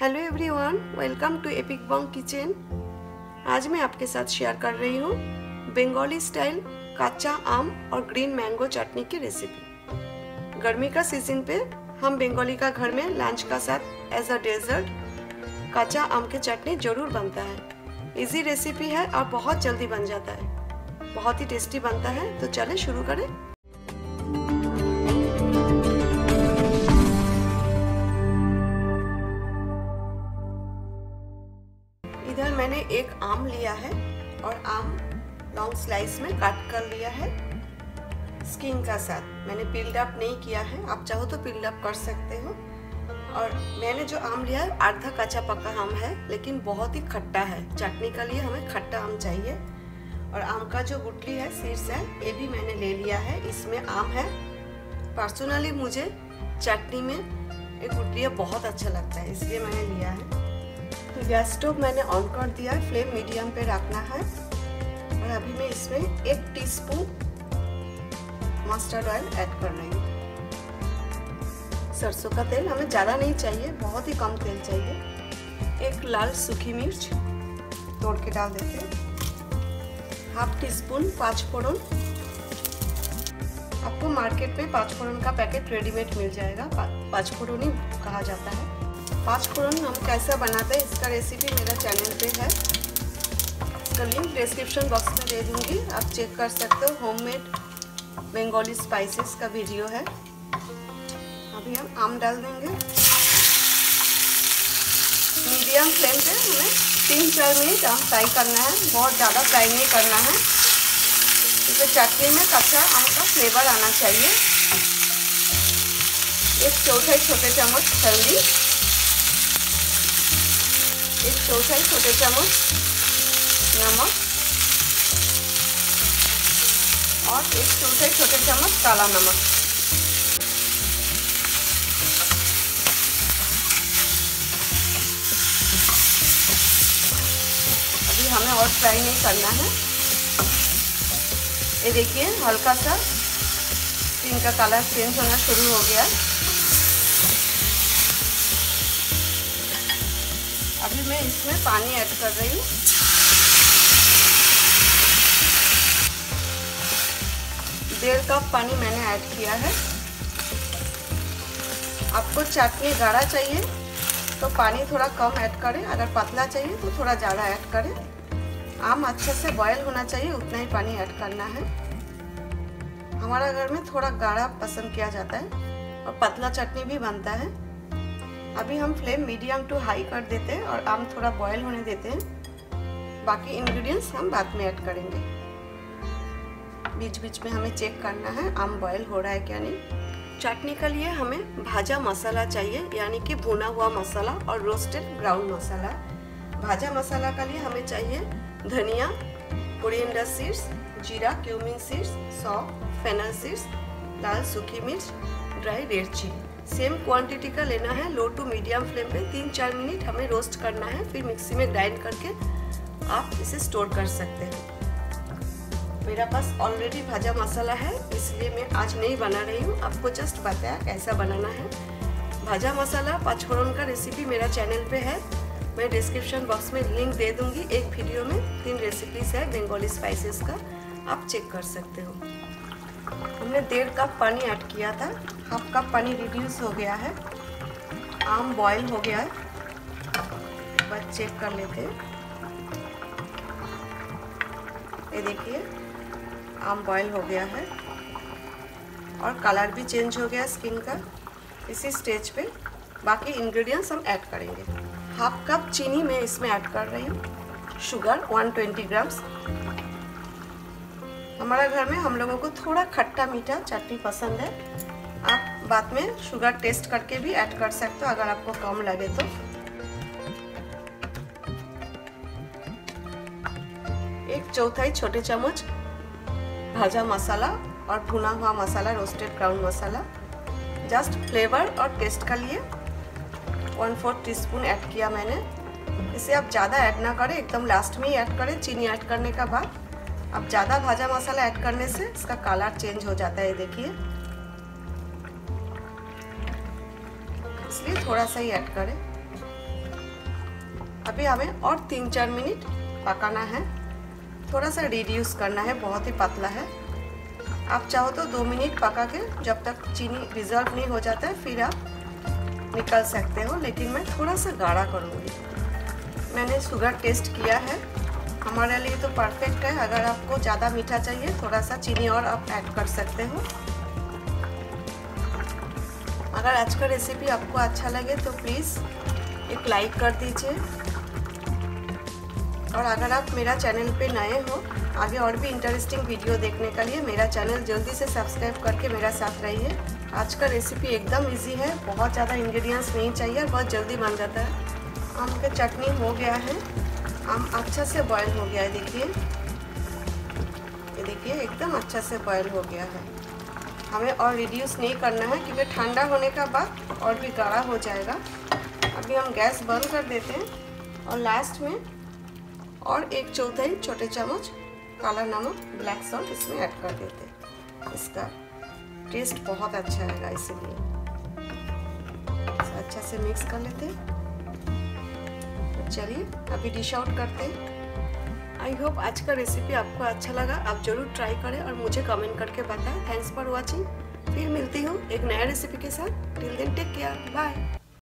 Hello everyone, welcome to Epic Bong Kitchen. आज मैं आपके साथ शेयर कर रही हूँ बंगाली स्टाइल कच्चा आम और ग्रीन मैंगो चटनी की रेसिपी। गर्मी का सीजन पे हम बंगाली का घर में लंच का साथ एज अ डेजर्ट कच्चा आम की चटनी जरूर बनता है। इजी रेसिपी है और बहुत जल्दी बन जाता है, बहुत ही टेस्टी बनता है। तो चले शुरू करें। इधर मैंने एक आम लिया है और आम लॉन्ग स्लाइस में काट कर लिया है स्किन का साथ। मैंने पील्ड अप नहीं किया है, आप चाहो तो पील्ड अप कर सकते हो। और मैंने जो आम लिया है आधा कच्चा पक्का आम है, लेकिन बहुत ही खट्टा है। चटनी के लिए हमें खट्टा आम चाहिए। और आम का जो गुठली है, सीड्स है, ये भी मैंने ले लिया है। इसमें आम है। पर्सनली मुझे चटनी में ये गुठलियाँ बहुत अच्छा लगता है, इसलिए मैंने लिया है। गैस स्टोव मैंने ऑन कर दिया है, फ्लेम मीडियम पे रखना है। और अभी मैं इसमें 1 टीस्पून मस्टर्ड ऑयल ऐड कर रही हूँ। सरसों का तेल हमें ज़्यादा नहीं चाहिए, बहुत ही कम तेल चाहिए। 1 लाल सूखी मिर्च तोड़ के डाल देते हैं। 1/2 टीस्पून पाँचफोड़न। आपको मार्केट में पाँचफोड़न का पैकेट रेडीमेड मिल जाएगा, पाँचफोड़न ही कहा जाता है। पाँचफोड़न हम कैसा बनाते हैं इसका रेसिपी मेरा चैनल पे है, इसका लिंक डिस्क्रिप्शन बॉक्स में दे दूंगी, आप चेक कर सकते हो। होममेड बंगाली स्पाइसेस का वीडियो है। अभी हम आम डाल देंगे। मीडियम फ्लेम पे हमें 3-4 मिनट आम फ्राई करना है, बहुत ज़्यादा फ्राई नहीं करना है। इसमें चटनी में कच्चा आम का फ्लेवर आना चाहिए। 1/4 छोटे चम्मच हल्दी, 1/4 छोटे चम्मच नमक और 1/4 छोटे चम्मच काला नमक। अभी हमें और फ्राई नहीं करना है। ये देखिए हल्का सा इनका कलर चेंज होना शुरू हो गया। अभी मैं इसमें पानी ऐड कर रही हूँ। डेढ़ कप पानी मैंने ऐड किया है। आपको चटनी गाढ़ा चाहिए तो पानी थोड़ा कम ऐड करें, अगर पतला चाहिए तो थोड़ा ज़्यादा ऐड करें। आम अच्छे से बॉयल होना चाहिए, उतना ही पानी ऐड करना है। हमारा घर में थोड़ा गाढ़ा पसंद किया जाता है और पतला चटनी भी बनता है। अभी हम फ्लेम मीडियम टू हाई कर देते हैं और आम थोड़ा बॉयल होने देते हैं। बाकी इंग्रेडिएंट्स हम बाद में ऐड करेंगे। बीच बीच में हमें चेक करना है आम बॉयल हो रहा है क्या नहीं। चटनी के लिए हमें भाजा मसाला चाहिए, यानी कि भुना हुआ मसाला और रोस्टेड ब्राउन मसाला। भाजा मसाला के लिए हमें चाहिए धनिया, कोरिएंडर सीड्स, जीरा, क्यूमिन सीड्स, सौंफ, फेनल सीड्स, लाल सूखी मिर्च, dry red chilli. Same quantity का लेना है। लो टू मीडियम फ्लेम पे 3-4 मिनट हमें रोस्ट करना है, फिर मिक्सी में ग्राइंड करके आप इसे स्टोर कर सकते हैं। मेरा पास ऑलरेडी भाजा मसाला है, इसलिए मैं आज नहीं बना रही हूँ, आपको जस्ट बताया कैसा बनाना है। भाजा मसाला पाँचफोड़न का रेसिपी मेरा चैनल पे है, मैं डिस्क्रिप्शन बॉक्स में लिंक दे दूँगी। एक वीडियो में 3 रेसिपीज है बंगाली स्पाइसेस का, आप चेक कर सकते हो। हमने 1.5 कप पानी ऐड किया था, 1/2 कप पानी रिड्यूस हो गया है। आम बॉयल हो गया है, बस चेक कर लेते हैं। ये देखिए आम बॉयल हो गया है और कलर भी चेंज हो गया स्किन का। इसी स्टेज पे बाकी इंग्रेडिएंट्स हम ऐड करेंगे। 1/2 कप चीनी मैं इसमें ऐड कर रही हूँ। Sugar 120 grams. हमारे घर में हम लोगों को थोड़ा खट्टा मीठा चटनी पसंद है। आप बाद में शुगर टेस्ट करके भी ऐड कर सकते हो अगर आपको कम लगे तो। एक 1/4 छोटे चम्मच भाजा मसाला और भुना हुआ मसाला, रोस्टेड ब्राउन मसाला, जस्ट फ्लेवर और टेस्ट के लिए 1/4 टीस्पून ऐड किया मैंने। इसे आप ज़्यादा ऐड ना करें, एकदम लास्ट में ही ऐड करें चीनी ऐड करने का बाद। अब ज़्यादा भाजा मसाला ऐड करने से इसका कलर चेंज हो जाता है, देखिए, इसलिए थोड़ा सा ही ऐड करें। अभी हमें और 3-4 मिनट पकाना है, थोड़ा सा रिड्यूस करना है, बहुत ही पतला है। आप चाहो तो 2 मिनट पका के जब तक चीनी डिज़ोल्व नहीं हो जाता है फिर आप निकल सकते हो, लेकिन मैं थोड़ा सा गाढ़ा करूँगी। मैंने शुगर टेस्ट किया है, हमारे लिए तो परफेक्ट है। अगर आपको ज़्यादा मीठा चाहिए थोड़ा सा चीनी और आप ऐड कर सकते हो। अगर आज का रेसिपी आपको अच्छा लगे तो प्लीज़ एक लाइक कर दीजिए, और अगर आप मेरा चैनल पे नए हो, आगे और भी इंटरेस्टिंग वीडियो देखने के लिए मेरा चैनल जल्दी से सब्सक्राइब करके मेरा साथ रहिए। आज का रेसिपी एकदम इजी है, बहुत ज़्यादा इंग्रेडिएंट्स नहीं चाहिए और बहुत जल्दी बन जाता है। आम का चटनी हो गया है, आम अच्छा से बॉयल हो गया है। देखिए, ये देखिए एकदम अच्छा से बॉयल हो गया है। हमें और रिड्यूस नहीं करना है क्योंकि ठंडा होने का बाद और भी गाढ़ा हो जाएगा। अभी हम गैस बंद कर देते हैं और लास्ट में और 1/4 छोटे चम्मच काला नमक, ब्लैक सॉल्ट इसमें ऐड कर देते हैं। इसका टेस्ट बहुत अच्छा आएगा, इसीलिए अच्छा से मिक्स कर लेते हैं। तो चलिए अभी डिश आउट करते हैं। आई होप आज का रेसिपी आपको अच्छा लगा, आप जरूर ट्राई करें और मुझे कमेंट करके बताएं। Thanks for watching. फिर मिलती हूँ एक नया रेसिपी के साथ। Till then take care, bye.